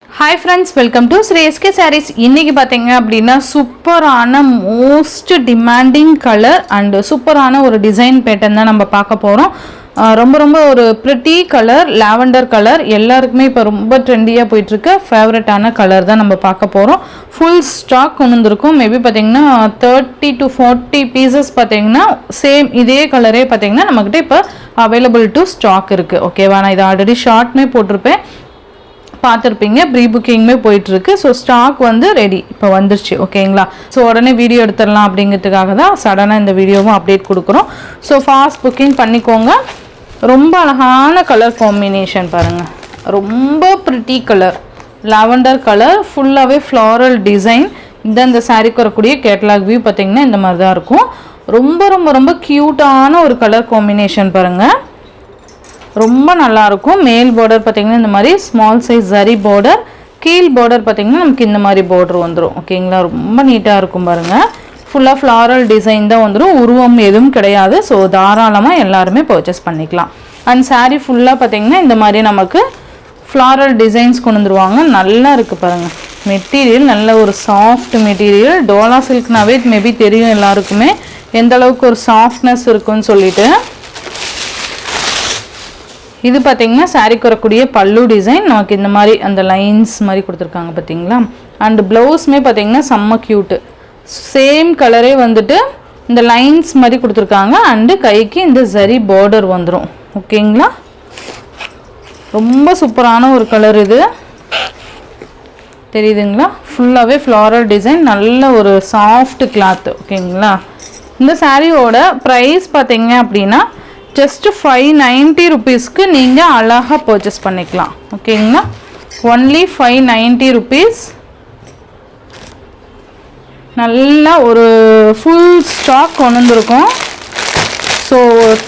Hi friends, welcome to Sri SK Sarees. இன்னைக்கு பாத்தீங்க அப்படினா சூப்பரான most demanding color and சூப்பரான ஒரு டிசைன் பேட்டர்ன் தான் நம்ம பார்க்க போறோம். ரொம்ப ஒரு pretty color, lavender color எல்லாருக்குமே இப்ப ரொம்ப ட்ரெண்டியா போயிட்டு இருக்க ஃபேவரட்டான கலர் தான் நம்ம பார்க்க போறோம். full stock கொண்டு வந்திருக்கோம். மேபி பாத்தீங்கன்னா 30 to 40 pieces பாத்தீங்கன்னா சேம் இதே கலரே பாத்தீங்கன்னா நம்மகிட்ட இப்ப available to stock இருக்கு. ஓகேவா? நான் இது ஆல்ரெடி ஷார்ட்மே போட்டிருப்பேன். பார்த்துருப்பீங்க ப்ரீ புக்கிங்குமே போயிட்டுருக்கு. ஸோ ஸ்டாக் வந்து ரெடி இப்போ வந்துருச்சு. ஓகேங்களா? ஸோ உடனே வீடியோ எடுத்துடலாம் அப்படிங்கிறதுக்காக தான் சடனாக இந்த வீடியோவும் அப்டேட் கொடுக்குறோம். ஸோ ஃபாஸ்ட் புக்கிங் பண்ணிக்கோங்க. ரொம்ப அழகான கலர் காம்பினேஷன் பாருங்கள், ரொம்ப ப்ரிட்டி கலர், லாவெண்டர் கலர், ஃபுல்லாகவே ஃப்ளாரல் டிசைன். இந்த சாரீக்கு வரக்கூடிய கேட்லாக் வியூ பார்த்திங்கன்னா இந்த மாதிரி தான் இருக்கும். ரொம்ப க்யூட்டான ஒரு கலர் காம்பினேஷன் பாருங்கள், ரொம்ப நல்லா இருக்கும். மேல் பார்டர் பார்த்தீங்கன்னா இந்த மாதிரி ஸ்மால் சைஸ் ஜரி பார்டர், கீழ் பார்டர் பார்த்தீங்கன்னா நமக்கு இந்த மாதிரி பார்டர் வந்துடும். ஓகேங்களா? ரொம்ப நீட்டாக இருக்கும் பாருங்கள். ஃபுல்லாக ஃப்ளாரல் டிசைன் தான் வந்துடும், உருவம் எதுவும் கிடையாது. ஸோ தாராளமாக எல்லாருமே பர்ச்சேஸ் பண்ணிக்கலாம். அண்ட் சாரீ ஃபுல்லாக பார்த்தீங்கன்னா இந்த மாதிரி நமக்கு ஃப்ளாரல் டிசைன்ஸ் கொண்டு வந்துருவாங்க. நல்லா இருக்குது பாருங்கள். மெட்டீரியல் நல்ல ஒரு சாஃப்ட் மெட்டீரியல். டோலா சில்க்னாவே மேபி தெரியும் எல்லாருக்குமே எந்த அளவுக்கு ஒரு சாஃப்ட்னஸ் இருக்குன்னு சொல்லிட்டு. இது பார்த்தீங்கன்னா சாரீக்கு வரக்கூடிய பல்லு டிசைன் நமக்கு இந்த மாதிரி அந்த லைன்ஸ் மாதிரி கொடுத்துருக்காங்க பார்த்தீங்களா. அண்ட் ப்ளவுஸுமே பார்த்தீங்கன்னா செம்ம க்யூட்டு, சேம் கலரே வந்துட்டு இந்த லைன்ஸ் மாதிரி கொடுத்துருக்காங்க. அண்டு கைக்கு இந்த ஜரி பார்டர் வந்துடும். ஓகேங்களா? ரொம்ப சூப்பரான ஒரு கலர் இது, தெரியுதுங்களா? ஃபுல்லாகவே ஃப்ளாரல் டிசைன், நல்ல ஒரு சாஃப்ட் கிளாத். ஓகேங்களா? இந்த சாரியோட ப்ரைஸ் பார்த்தீங்க அப்படின்னா ஜஸ்ட் 590 ருபீஸ்க்கு நீங்கள் அழகாக பர்ச்சேஸ் பண்ணிக்கலாம். ஓகேங்களா? Only 590 rupees. நல்லா ஒரு ஃபுல் ஸ்டாக் கொண்டு வந்திருக்கோம். ஸோ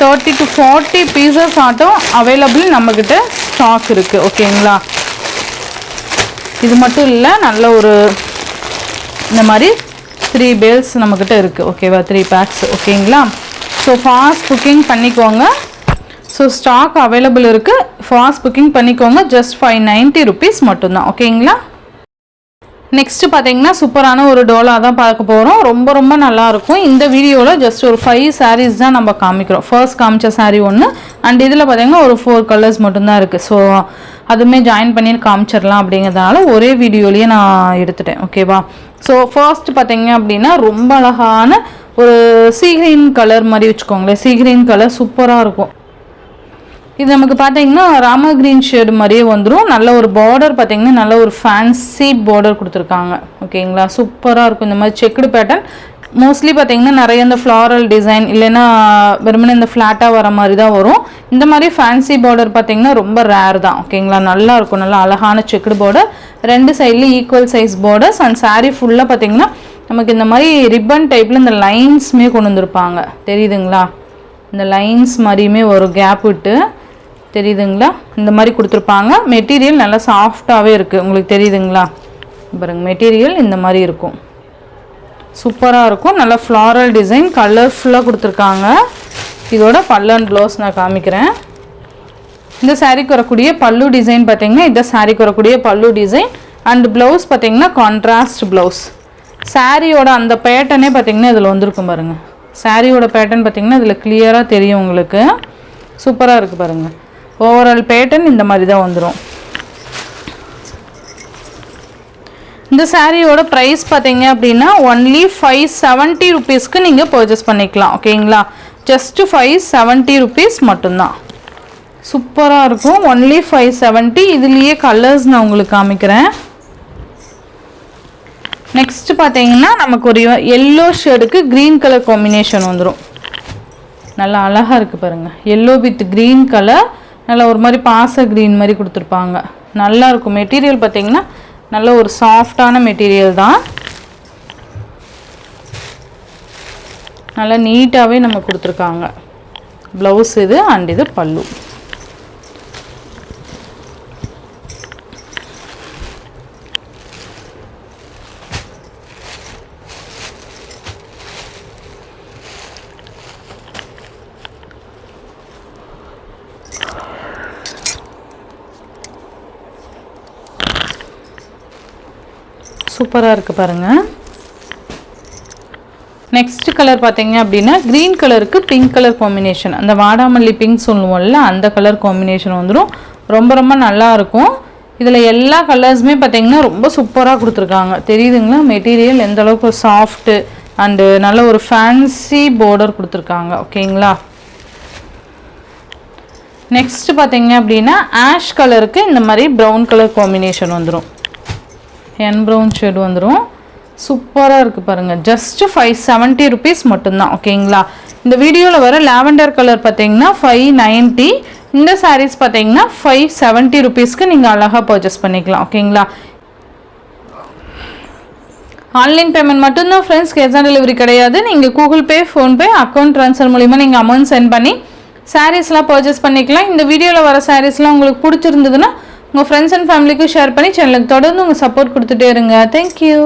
30 to 40 பீசஸ் ஆட்டம் அவைலபிள் நம்மக்கிட்ட ஸ்டாக் இருக்குது. ஓகேங்களா? இது மட்டும் இல்லை, நல்ல ஒரு இந்த மாதிரி 3 பேல்ஸ் நம்மக்கிட்ட இருக்குது. ஓகேவா? 3 பேக்ஸ். ஓகேங்களா? ஸோ ஃபாஸ்ட் புக்கிங் பண்ணிக்கோங்க. ஸோ ஸ்டாக் அவைலபிள் இருக்குது, ஃபாஸ்ட் புக்கிங் பண்ணிக்கோங்க. ஜஸ்ட் 590 ருபீஸ் மட்டும்தான். ஓகேங்களா? நெக்ஸ்ட்டு பார்த்தீங்கன்னா சூப்பரான ஒரு டோலா தான் பார்க்க போகிறோம். ரொம்ப நல்லாயிருக்கும். இந்த வீடியோவில் ஜஸ்ட் ஒரு 5 சாரீஸ் தான் நம்ம காமிக்கிறோம். ஃபர்ஸ்ட் காமிச்ச சாரீ ஒன்று, அண்ட் இதில் பார்த்தீங்கன்னா ஒரு 4 கலர்ஸ் மட்டும்தான் இருக்குது. ஸோ அதுவுமே ஜாயின் பண்ணி காமிச்சிடலாம் அப்படிங்கிறதுனால ஒரே வீடியோலேயே நான் எடுத்துட்டேன். ஓகேவா? ஸோ ஃபர்ஸ்ட் பார்த்தீங்க அப்படின்னா ரொம்ப அழகான ஒரு சீ கிரீன் கலர் மாதிரி வச்சுக்கோங்களேன். சீ கிரீன் கலர் சூப்பராக இருக்கும். இது நமக்கு பார்த்தீங்கன்னா ராம கிரீன் ஷேடு மாதிரியே வந்துடும். நல்ல ஒரு பார்டர் பார்த்தீங்கன்னா நல்ல ஒரு ஃபேன்சி பார்டர் கொடுத்துருக்காங்க. ஓகேங்களா? சூப்பராக இருக்கும். இந்த மாதிரி செக்குடு பேட்டர்ன் மோஸ்ட்லி பார்த்தீங்கன்னா நிறைய இந்த ஃப்ளாரல் டிசைன் இல்லைன்னா வெறுமனே இந்த ஃப்ளாட்டாக வர மாதிரி தான் வரும். இந்த மாதிரி ஃபேன்சி பார்டர் பார்த்தீங்கன்னா ரொம்ப ரேர் தான். ஓகேங்களா? நல்லா இருக்கும். நல்லா அழகான செக்குடு பார்டர், 2 சைட்லேயும் equal size borders. And sari ஃபுல்லாக பார்த்தீங்கன்னா நமக்கு இந்த மாதிரி ரிப்பன் டைப்பில் இந்த லைன்ஸுமே கொண்டு வந்திருப்பாங்க. தெரியுதுங்களா? இந்த லைன்ஸ் மாதிரியுமே ஒரு கேப் விட்டு, தெரியுதுங்களா? இந்த மாதிரி கொடுத்துருப்பாங்க. மெட்டீரியல் நல்லா சாஃப்டாகவே இருக்குது. உங்களுக்கு தெரியுதுங்களா? பாருங்கள், மெட்டீரியல் இந்த மாதிரி இருக்கும். சூப்பராக இருக்கும். நல்லா ஃப்ளாரல் டிசைன் கலர்ஃபுல்லாக கொடுத்துருக்காங்க. இதோட பல்லு அண்ட் ப்ளவுஸ் நான் காமிக்கிறேன். இந்த சாரீக்கு வரக்கூடிய பல்லு டிசைன் பார்த்தீங்கன்னா இந்த சாரீக்கு வரக்கூடிய பல்லு டிசைன். அண்ட் ப்ளவுஸ் பார்த்தீங்கன்னா கான்ட்ராஸ்ட் ப்ளவுஸ். சாரியோட அந்த பேட்டர்னே பார்த்தீங்கன்னா இதில் வந்திருக்கும் பாருங்கள். சாரியோட பேட்டர்ன் பார்த்தீங்கன்னா இதில் கிளியராக தெரியும் உங்களுக்கு. சூப்பராக இருக்குது பாருங்கள். ஓவரால் பேட்டர்ன் இந்த மாதிரி தான் வந்துடும். இந்த சாரியோட ப்ரைஸ் பார்த்தீங்க அப்படின்னா ஒன்லி 570 ருபீஸ்க்கு நீங்கள் பர்ச்சேஸ் பண்ணிக்கலாம். ஓகேங்களா? ஜஸ்ட்டு 570 ருபீஸ் மட்டும்தான். சூப்பராக இருக்கும். ஒன்லி 570. இதுலேயே கலர்ஸ் நான் உங்களுக்கு காமிக்கிறேன். நெக்ஸ்ட் பார்த்தீங்கன்னா நமக்கு ஒரு எல்லோ ஷேடுக்கு க்ரீன் கலர் காம்பினேஷன் வந்துடும். நல்லா அழகாக இருக்குது பாருங்கள். எல்லோ வித் க்ரீன் கலர், நல்லா ஒரு மாதிரி பாச க்ரீன் மாதிரி கொடுத்துருப்பாங்க. நல்லாயிருக்கும். மெட்டீரியல் பார்த்தீங்கன்னா நல்ல ஒரு சாஃப்டான மெட்டீரியல் தான். நல்லா நீட்டாகவே நம்ம கொடுத்துருக்காங்க. ப்ளவுஸ் இது அண்ட் இது பல்லு. சூப்பராக இருக்குது பாருங்கள். நெக்ஸ்ட் கலர் பார்த்தீங்க அப்படின்னா க்ரீன் கலருக்கு பிங்க் கலர் காம்பினேஷன், அந்த வாடாமல்லி பிங்க் சொல்லுவோம்ல அந்த கலர் காம்பினேஷன் வந்துடும். ரொம்ப ரொம்ப நல்லாயிருக்கும். இதில் எல்லா கலர்ஸுமே பார்த்தீங்கன்னா ரொம்ப சூப்பராக கொடுத்துருக்காங்க. தெரியுதுங்களா மெட்டீரியல் எந்த அளவுக்கு சாஃப்ட்டு அண்டு நல்ல ஒரு ஃபேன்சி பார்டர் கொடுத்துருக்காங்க. ஓகேங்களா. நெக்ஸ்ட் பார்த்தீங்க அப்படின்னா ஆஷ் கலருக்கு இந்த மாதிரி ப்ரௌன் கலர் காம்பினேஷன் வந்துடும். என் ப்ரௌன் ஷேட் வந்துடும். சூப்பராக இருக்குது பாருங்கள். ஜஸ்ட்டு 570 rupees மட்டும்தான். ஓகேங்களா. இந்த வீடியோவில் வர லாவெண்டர் கலர் பார்த்தீங்கன்னா 590, இந்த சாரீஸ் பார்த்தீங்கன்னா 570 rupeesக்கு நீங்கள் அழகாக பர்ச்சேஸ் பண்ணிக்கலாம். ஓகேங்களா. ஆன்லைன் பேமெண்ட் மட்டும்தான் ஃப்ரெண்ட்ஸ், கேஷ் ஆன் டெலிவரி கிடையாது. நீங்கள் Google Pay, PhonePe, account transfer மூலிமா நீங்கள் அமௌண்ட் சென்ட் பண்ணி சாரீஸ்லாம் பர்ச்சேஸ் பண்ணிக்கலாம். இந்த வீடியோவில் வர சாரீஸ்லாம் உங்களுக்கு பிடிச்சிருந்ததுன்னா உங்கள் ஃப்ரெண்ட்ஸ் அண்ட் ஃபேமிலிக்கு ஷேர் பண்ணி சேனலுக்கு தொடர்ந்து உங்கள் சப்போர்ட் கொடுத்துட்டே இருங்க. தேங்க்யூ.